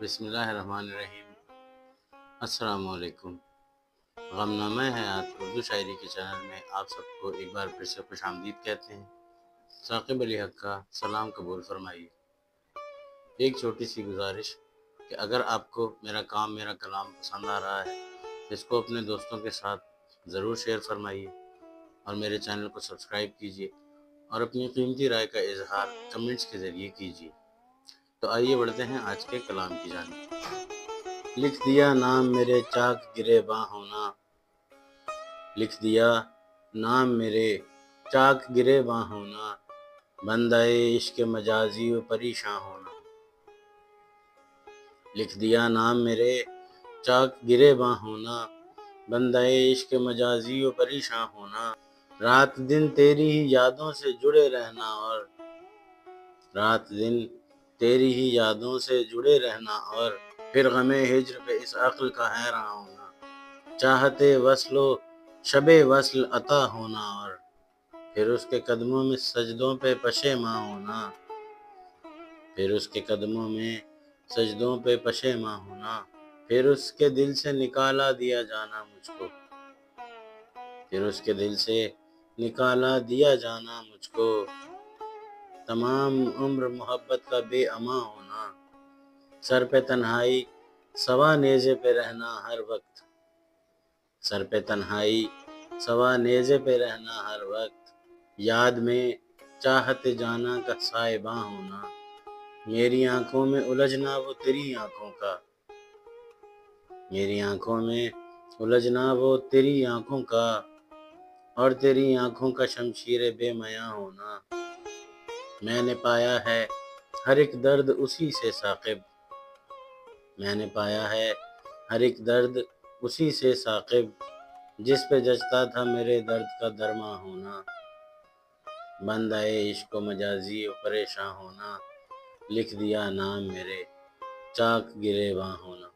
بسم اللہ الرحمن الرحیم۔ السلام علیکم۔ غمنامہ حیات اردو شاعری کے چینل میں آپ سب کو ایک بار پھر سے خوش آمدید کہتے ہیں۔ ثاقب علی حق کا سلام قبول فرمائیے۔ ایک چھوٹی سی گزارش کہ اگر آپ کو میرا کام میرا کلام پسند آ رہا ہے تو اس کو اپنے دوستوں کے ساتھ ضرور شیئر فرمائیے اور میرے چینل کو سبسکرائب کیجیے اور اپنی قیمتی رائے کا اظہار کمنٹس کے ذریعے کیجیے۔ تو آئیے بڑھتے ہیں آج کے کلام کی جانب۔ لکھ دیا نام میرے چاک گرے باں ہونا، لکھ دیا نام میرے چاک گرے باں ہونا، بندہ عشق مجازی و پریشاں ہونا۔ لکھ دیا نام میرے چاک گرے باں ہونا، بندہ عشق مجازی و پریشاں ہونا۔ رات دن تیری ہی یادوں سے جڑے رہنا اور رات دن تیری ہی یادوں سے جڑے رہنا اور پھر غم ہجر پہ اس عقل کا حیراں ہونا۔ چاہتے وصل و شب وصل عطا ہونا اور پھر اس کے قدموں میں سجدوں پہ پشیماں ہونا۔ پھر اس کے قدموں میں سجدوں پہ پشیماں ہونا۔ پھر اس کے دل سے نکالا دیا جانا مجھ کو، پھر اس کے دل سے نکالا دیا جانا مجھ کو۔ تمام عمر محبت کا بے امان ہونا، سر پہ تنہائی سوا نیزے پہ رہنا ہر وقت، سر پہ تنہائی سوا نیزے پہ رہنا ہر وقت۔ یاد میں چاہت جانا کا سائباں ہونا، میری آنکھوں میں الجھنا وہ تیری آنکھوں کا، میری آنکھوں میں الجھنا وہ تیری آنکھوں کا اور تیری آنکھوں کا شمشیر بے میاں ہونا۔ میں نے پایا ہے ہر ایک درد اسی سے ثاقب، میں نے پایا ہے ہر ایک درد اسی سے ثاقب، جس پہ جچتا تھا میرے درد کا درماں ہونا۔ بندہ عشق و مجازی و پریشاں ہونا، لکھ دیا نام میرے چاک گرے باں ہونا۔